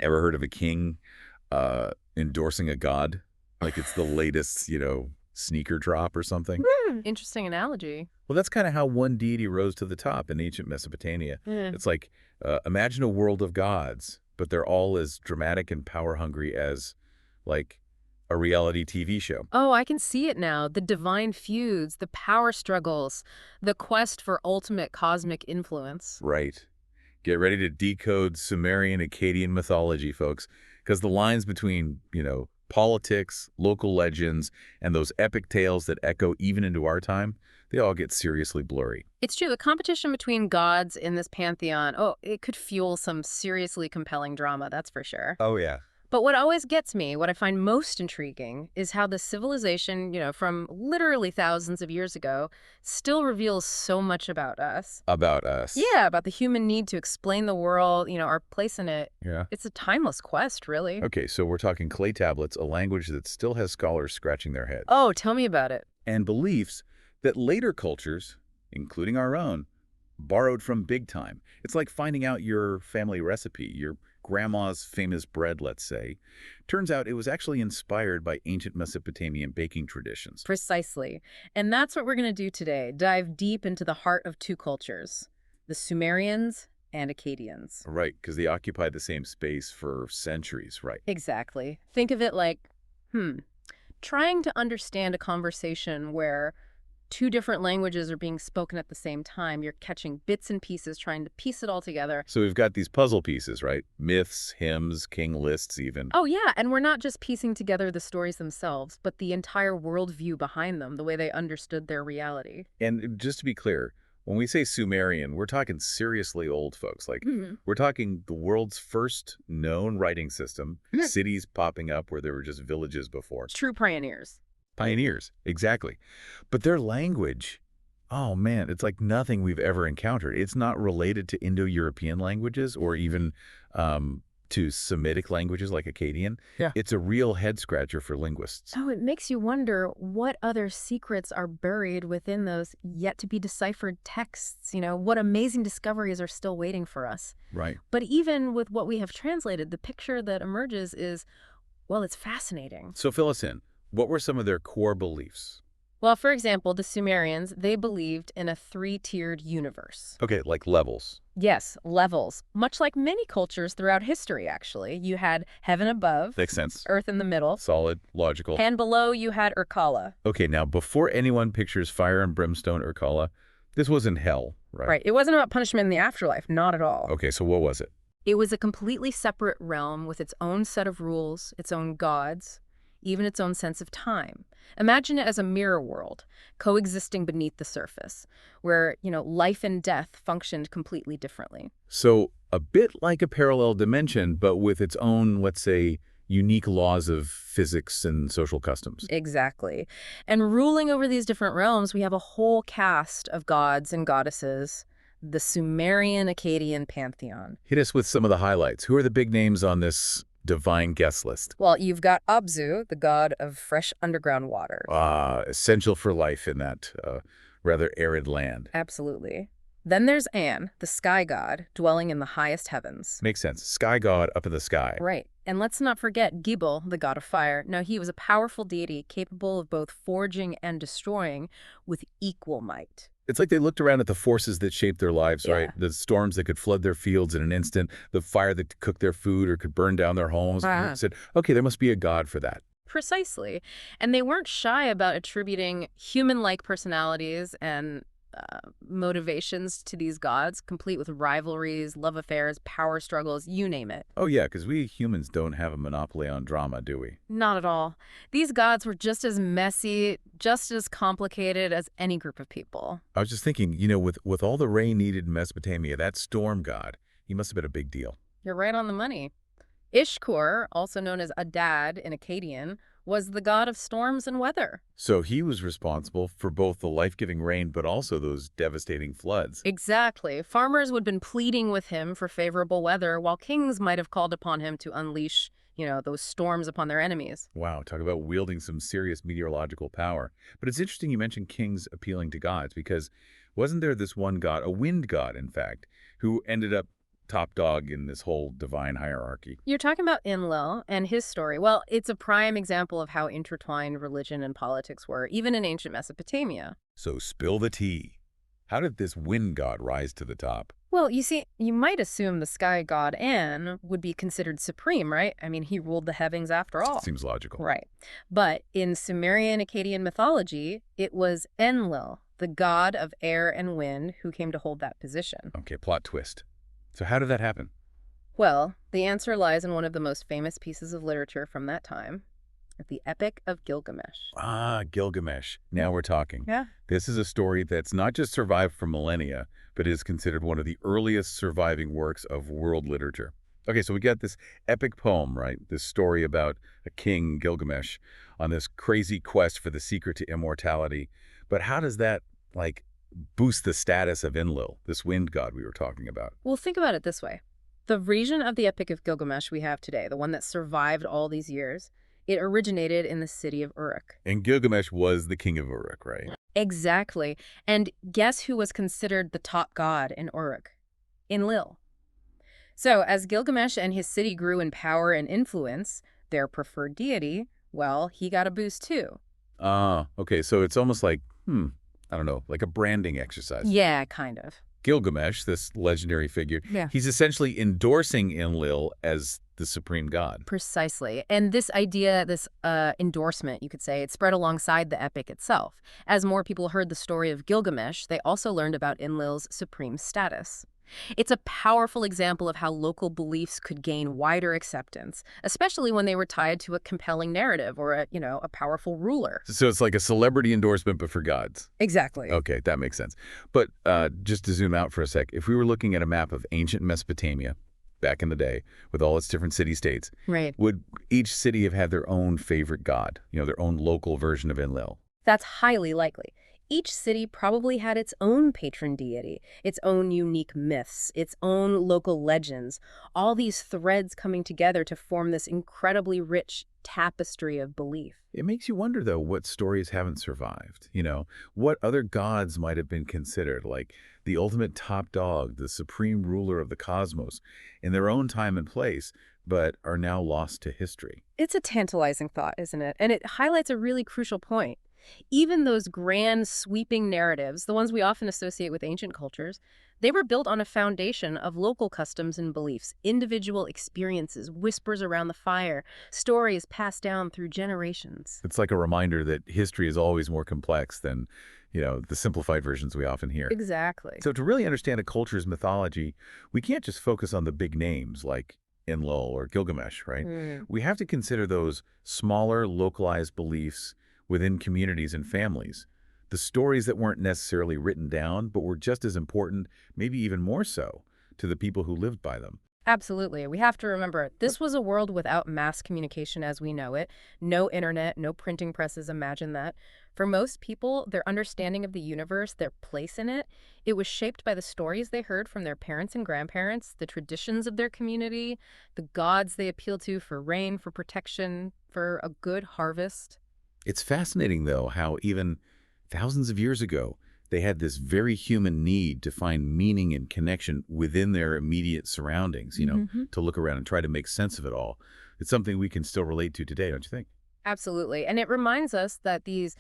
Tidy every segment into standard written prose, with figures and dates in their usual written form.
Ever heard of a king endorsing a god? Like it's the latest, sneaker drop or something? Interesting analogy. Well, that's kind of how one deity rose to the top in ancient Mesopotamia. Mm. It's like, imagine a world of gods, but they're all as dramatic and power-hungry as, like, a reality TV show. Oh, I can see it now. The divine feuds, the power struggles, the quest for ultimate cosmic influence. Right. Get ready to decode Sumerian Akkadian mythology, folks, because the lines between, politics, local legends, and those epic tales that echo even into our time, they all get seriously blurry. It's true, the competition between gods in this pantheon, oh, it could fuel some seriously compelling drama, that's for sure. Oh, yeah. But what always gets me, what I find most intriguing, is how the civilization, from literally thousands of years ago, still reveals so much about us. About us. Yeah, about the human need to explain the world, our place in it. Yeah. It's a timeless quest, really. Okay, so we're talking clay tablets, a language that still has scholars scratching their heads. Oh, tell me about it. And beliefs that later cultures, including our own, borrowed from big time. It's like finding out your family recipe, your grandma's famous bread, let's say. Turns out it was actually inspired by ancient Mesopotamian baking traditions. Precisely. And that's what we're going to do today. Dive deep into the heart of two cultures, the Sumerians and Akkadians. Right, because they occupied the same space for centuries, right? Exactly. Think of it like, trying to understand a conversation where two different languages are being spoken at the same time. You're catching bits and pieces, trying to piece it all together. So we've got these puzzle pieces, right? Myths, hymns, king lists even. Oh, yeah, and we're not just piecing together the stories themselves, but the entire worldview behind them, the way they understood their reality. And just to be clear, when we say Sumerian, we're talking seriously old folks. Like, we're talking the world's first known writing system, cities popping up where there were just villages before. True pioneers. Pioneers, exactly. But their language, oh man, it's like nothing we've ever encountered. It's not related to Indo-European languages or even to Semitic languages like Akkadian. Yeah. It's a real head-scratcher for linguists. Oh, it makes you wonder what other secrets are buried within those yet-to-be-deciphered texts. What amazing discoveries are still waiting for us. Right. But even with what we have translated, the picture that emerges is, well, it's fascinating. So fill us in. What were some of their core beliefs? Well, for example, the Sumerians, they believed in a three-tiered universe. Okay, like levels. Yes, levels. Much like many cultures throughout history, actually. You had heaven above. Makes sense. Earth in the middle. Solid, logical. And below, you had Urkala. Okay, now before anyone pictures fire and brimstone Urkala, this wasn't hell, right? Right. It wasn't about punishment in the afterlife. Not at all. Okay, so what was it? It was a completely separate realm with its own set of rules, its own gods, even its own sense of time. Imagine it as a mirror world, coexisting beneath the surface, where, life and death functioned completely differently. So a bit like a parallel dimension, but with its own, let's say, unique laws of physics and social customs. Exactly. And ruling over these different realms, we have a whole cast of gods and goddesses, the Sumerian Akkadian pantheon. Hit us with some of the highlights. Who are the big names on this divine guest list? Well, you've got Abzu, the god of fresh underground water. Essential for life in that rather arid land. Absolutely. Then there's An, the sky god, dwelling in the highest heavens. Makes sense. Sky god up in the sky. Right. And let's not forget Gibel, the god of fire. Now, he was a powerful deity capable of both forging and destroying with equal might. It's like they looked around at the forces that shaped their lives, Yeah. right? The storms that could flood their fields in an instant, the fire that could cook their food or could burn down their homes. And said, okay, there must be a god for that. Precisely. And they weren't shy about attributing human-like personalities and motivations to these gods, complete with rivalries, love affairs, power struggles, you name it. Oh yeah, because we humans don't have a monopoly on drama, do we? Not at all. These gods were just as messy, just as complicated as any group of people. I was just thinking, with all the rain needed in Mesopotamia, that storm god, he must have been a big deal. You're right on the money. Ishkur, also known as Adad in Akkadian, was the god of storms and weather. So he was responsible for both the life-giving rain, but also those devastating floods. Exactly. Farmers would have been pleading with him for favorable weather, while kings might have called upon him to unleash, those storms upon their enemies. Wow, talk about wielding some serious meteorological power. But it's interesting you mentioned kings appealing to gods, because wasn't there this one god, a wind god, in fact, who ended up top dog in this whole divine hierarchy? You're talking about Enlil and his story. Well, it's a prime example of how intertwined religion and politics were, even in ancient Mesopotamia. So spill the tea. How did this wind god rise to the top? Well, you see, you might assume the sky god An would be considered supreme, right? I mean, he ruled the heavens after all. Seems logical. Right. But in Sumerian Akkadian mythology, it was Enlil, the god of air and wind, who came to hold that position. Okay, plot twist. So how did that happen? Well, the answer lies in one of the most famous pieces of literature from that time, the Epic of Gilgamesh. Ah, Gilgamesh. Now we're talking. Yeah. This is a story that's not just survived for millennia, but is considered one of the earliest surviving works of world literature. Okay, so we got this epic poem, right? This story about a king, Gilgamesh, on this crazy quest for the secret to immortality. But how does that, like, boost the status of Enlil, this wind god we were talking about? Well, think about it this way. The version of the Epic of Gilgamesh we have today, the one that survived all these years, it originated in the city of Uruk. And Gilgamesh was the king of Uruk, right? Exactly. And guess who was considered the top god in Uruk? Enlil. So as Gilgamesh and his city grew in power and influence, their preferred deity, well, he got a boost too. Ah, okay, so it's almost like, I don't know, like a branding exercise. Yeah, kind of. Gilgamesh, this legendary figure, Yeah. he's essentially endorsing Enlil as the supreme god. Precisely. And this idea, this endorsement, you could say, it spread alongside the epic itself. As more people heard the story of Gilgamesh, they also learned about Enlil's supreme status. It's a powerful example of how local beliefs could gain wider acceptance, especially when they were tied to a compelling narrative or a powerful ruler. So it's like a celebrity endorsement, but for gods. Exactly. Okay, that makes sense. But just to zoom out for a sec, if we were looking at a map of ancient Mesopotamia, back in the day, with all its different city-states, Right. would each city have had their own favorite god, their own local version of Enlil? That's highly likely. Each city probably had its own patron deity, its own unique myths, its own local legends, all these threads coming together to form this incredibly rich tapestry of belief. It makes you wonder, though, what stories haven't survived. What other gods might have been considered, like the ultimate top dog, the supreme ruler of the cosmos, in their own time and place, but are now lost to history. It's a tantalizing thought, isn't it? And it highlights a really crucial point. Even those grand, sweeping narratives, the ones we often associate with ancient cultures, they were built on a foundation of local customs and beliefs, individual experiences, whispers around the fire, stories passed down through generations. It's like a reminder that history is always more complex than, the simplified versions we often hear. Exactly. So to really understand a culture's mythology, we can't just focus on the big names like Enlil or Gilgamesh, right? We have to consider those smaller, localized beliefs within communities and families. The stories that weren't necessarily written down, but were just as important, maybe even more so, to the people who lived by them. Absolutely. We have to remember, this was a world without mass communication as we know it. No internet, no printing presses, imagine that. For most people, their understanding of the universe, their place in it, it was shaped by the stories they heard from their parents and grandparents, the traditions of their community, the gods they appealed to for rain, for protection, for a good harvest. It's fascinating, though, how even thousands of years ago, they had this very human need to find meaning and connection within their immediate surroundings, to look around and try to make sense of it all. It's something we can still relate to today, don't you think? Absolutely. And it reminds us that these,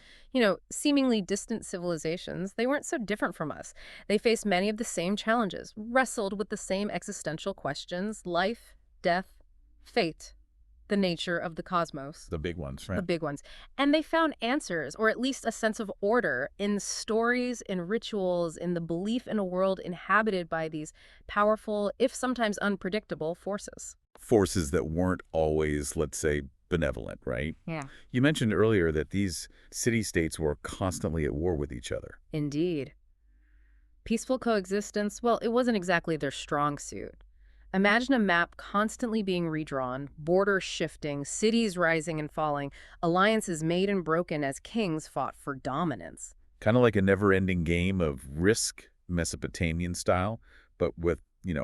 seemingly distant civilizations, they weren't so different from us. They faced many of the same challenges, wrestled with the same existential questions, life, death, fate, the nature of the cosmos. The big ones, The right? big ones. And they found answers, or at least a sense of order, in stories, in rituals, in the belief in a world inhabited by these powerful, if sometimes unpredictable, forces. Forces that weren't always, let's say, benevolent, right? Yeah. You mentioned earlier that these city-states were constantly at war with each other. Indeed. Peaceful coexistence, well, it wasn't exactly their strong suit. Imagine a map constantly being redrawn, borders shifting, cities rising and falling, alliances made and broken as kings fought for dominance. Kind of like a never-ending game of Risk, Mesopotamian style, but with,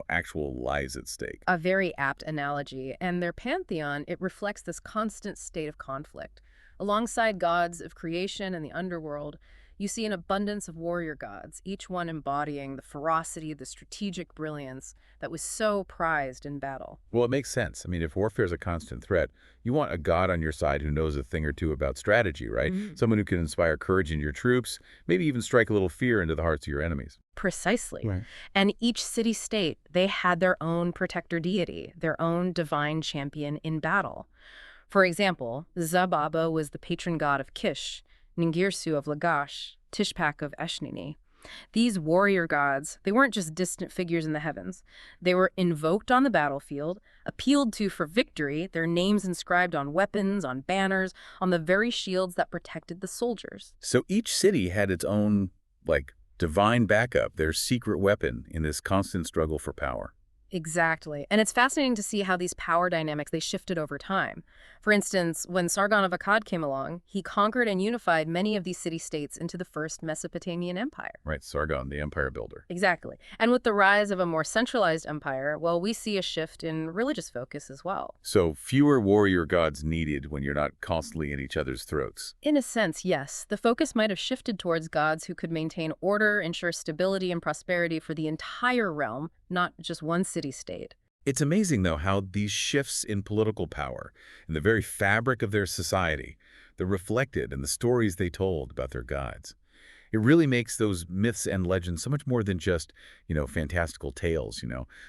actual lives at stake. A very apt analogy, and their pantheon, it reflects this constant state of conflict. Alongside gods of creation and the underworld, You see an abundance of warrior gods, each one embodying the ferocity, the strategic brilliance that was so prized in battle. Well, it makes sense. I mean, if warfare is a constant threat, you want a god on your side who knows a thing or two about strategy, right? Mhm. Someone who can inspire courage in your troops, maybe even strike a little fear into the hearts of your enemies. Precisely. Right. And each city-state, they had their own protector deity, their own divine champion in battle. For example, Zababa was the patron god of Kish, Ningirsu of Lagash, Tishpak of Eshnini. These warrior gods, they weren't just distant figures in the heavens. They were invoked on the battlefield, appealed to for victory, their names inscribed on weapons, on banners, on the very shields that protected the soldiers. So each city had its own, like, divine backup, their secret weapon in this constant struggle for power. Exactly. And it's fascinating to see how these power dynamics, they shifted over time. For instance, when Sargon of Akkad came along, he conquered and unified many of these city-states into the first Mesopotamian empire. Right, Sargon, the empire builder. Exactly. And with the rise of a more centralized empire, well, we see a shift in religious focus as well. So fewer warrior gods needed when you're not constantly at each other's throats. In a sense, yes, the focus might have shifted towards gods who could maintain order, ensure stability and prosperity for the entire realm, not just one city-state. It's amazing, though, how these shifts in political power and the very fabric of their society, they're reflected in the stories they told about their gods. It really makes those myths and legends so much more than just, fantastical tales.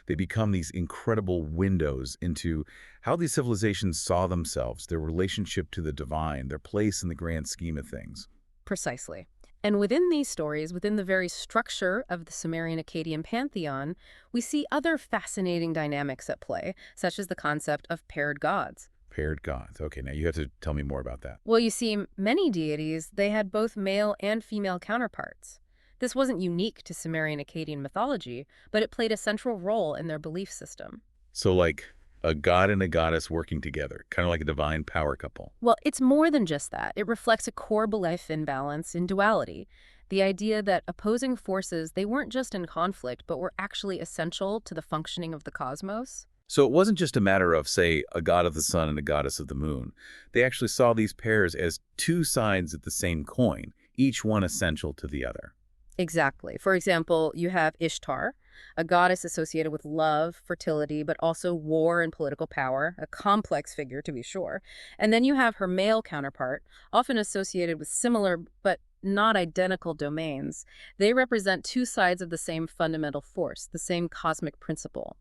They become these incredible windows into how these civilizations saw themselves, their relationship to the divine, their place in the grand scheme of things. Precisely. And within these stories, within the very structure of the Sumerian Akkadian pantheon, we see other fascinating dynamics at play, such as the concept of paired gods. Paired gods. Okay, now you have to tell me more about that. Well, you see, many deities, they had both male and female counterparts. This wasn't unique to Sumerian Akkadian mythology, but it played a central role in their belief system. So like a god and a goddess working together, kind of like a divine power couple. Well, it's more than just that. It reflects a core belief in balance, in duality. The idea that opposing forces, they weren't just in conflict, but were actually essential to the functioning of the cosmos. So it wasn't just a matter of, say, a god of the sun and a goddess of the moon. They actually saw these pairs as two sides of the same coin, each one essential to the other. Exactly. For example, you have Ishtar, a goddess associated with love, fertility, but also war and political power, a complex figure to be sure. And then you have her male counterpart, often associated with similar but not identical domains. They represent two sides of the same fundamental force, the same cosmic principle.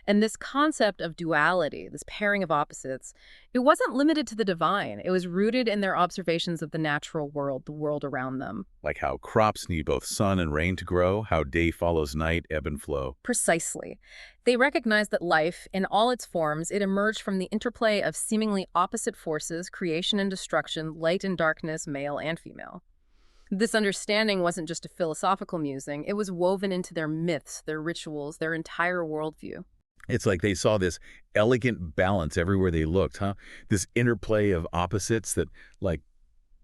And this concept of duality, this pairing of opposites, it wasn't limited to the divine. It was rooted in their observations of the natural world, the world around them. Like how crops need both sun and rain to grow, how day follows night, ebb and flow. Precisely. They recognized that life, in all its forms, it emerged from the interplay of seemingly opposite forces, creation and destruction, light and darkness, male and female. This understanding wasn't just a philosophical musing, it was woven into their myths, their rituals, their entire worldview. It's like they saw this elegant balance everywhere they looked, huh? This interplay of opposites that, like,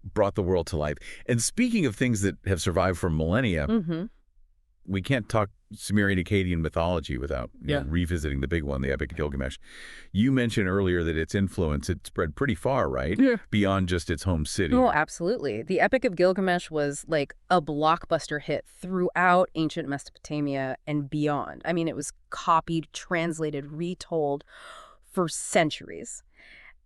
brought the world to life. And speaking of things that have survived for millennia, Mm-hmm. we can't talk Sumerian Akkadian mythology without Yeah. revisiting the big one, the Epic of Gilgamesh. You mentioned earlier that its influence, it spread pretty far, right? Yeah. Beyond just its home city. Oh, absolutely. The Epic of Gilgamesh was like a blockbuster hit throughout ancient Mesopotamia and beyond. I mean, it was copied, translated, retold for centuries.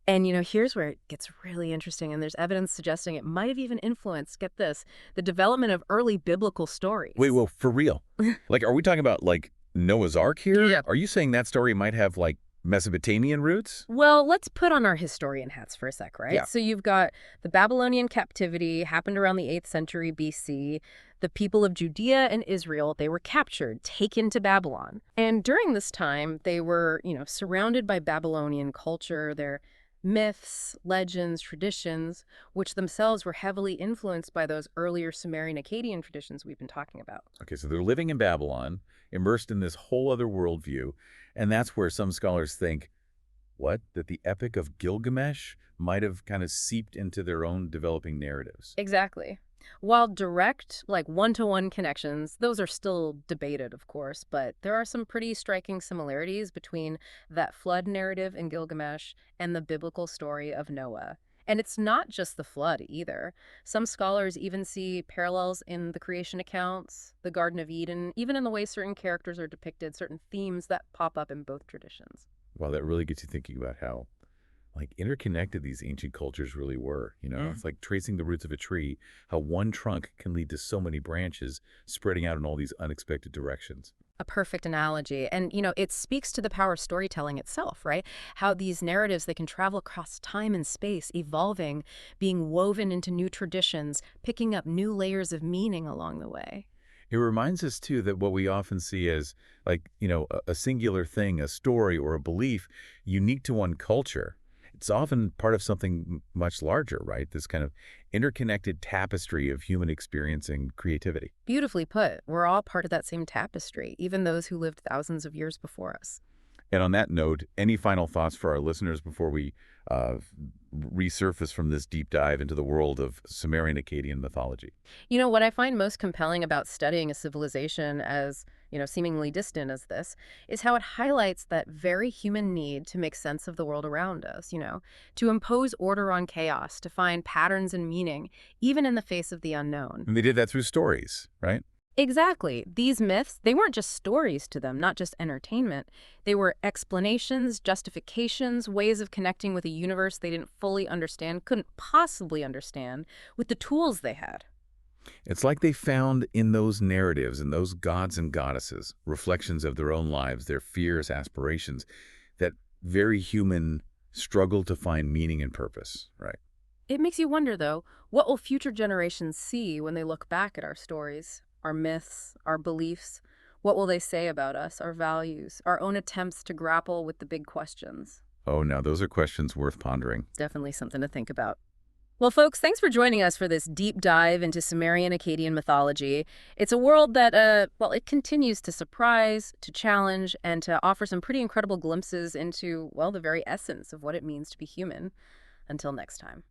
And, here's where it gets really interesting, and there's evidence suggesting it might have even influenced, get this, the development of early biblical stories. Wait, well, for real? Like, are we talking about, like, Noah's Ark here? Yeah. Are you saying that story might have, like, Mesopotamian roots? Well, let's put on our historian hats for a sec, right? Yeah. So you've got the Babylonian captivity happened around the 8th century BC. The people of Judea and Israel, they were captured, taken to Babylon. And during this time, they were, surrounded by Babylonian culture, their myths, legends, traditions, which themselves were heavily influenced by those earlier Sumerian Akkadian traditions we've been talking about. Okay, so they're living in Babylon, immersed in this whole other worldview, and that's where some scholars think, what? That the Epic of Gilgamesh might have kind of seeped into their own developing narratives. Exactly. While direct, like one-to-one connections, those are still debated, of course, but there are some pretty striking similarities between that flood narrative in Gilgamesh and the biblical story of Noah. And it's not just the flood either. Some scholars even see parallels in the creation accounts, the Garden of Eden, even in the way certain characters are depicted, certain themes that pop up in both traditions. Well, that really gets you thinking about how interconnected these ancient cultures really were. It's like tracing the roots of a tree, how one trunk can lead to so many branches spreading out in all these unexpected directions. A perfect analogy. And, it speaks to the power of storytelling itself, right? How these narratives, they can travel across time and space, evolving, being woven into new traditions, picking up new layers of meaning along the way. It reminds us too that what we often see as a singular thing, a story or a belief unique to one culture, it's often part of something much larger, right? This kind of interconnected tapestry of human experience and creativity. Beautifully put. We're all part of that same tapestry, even those who lived thousands of years before us. And on that note, any final thoughts for our listeners before we uh, resurface from this deep dive into the world of Sumerian Akkadian mythology? What I find most compelling about studying a civilization as, seemingly distant as this, is how it highlights that very human need to make sense of the world around us, to impose order on chaos, to find patterns and meaning, even in the face of the unknown. And they did that through stories, right? Exactly. These myths, they weren't just stories to them, not just entertainment. They were explanations, justifications, ways of connecting with a universe they didn't fully understand, couldn't possibly understand, with the tools they had. It's like they found in those narratives and those gods and goddesses reflections of their own lives, their fears, aspirations, that very human struggle to find meaning and purpose, right? It makes you wonder, though, what will future generations see when they look back at our stories, our myths, our beliefs? What will they say about us, our values, our own attempts to grapple with the big questions? Oh, now those are questions worth pondering. Definitely something to think about. Well, folks, thanks for joining us for this deep dive into Sumerian Akkadian mythology. It's a world that, it continues to surprise, to challenge, and to offer some pretty incredible glimpses into, the very essence of what it means to be human. Until next time.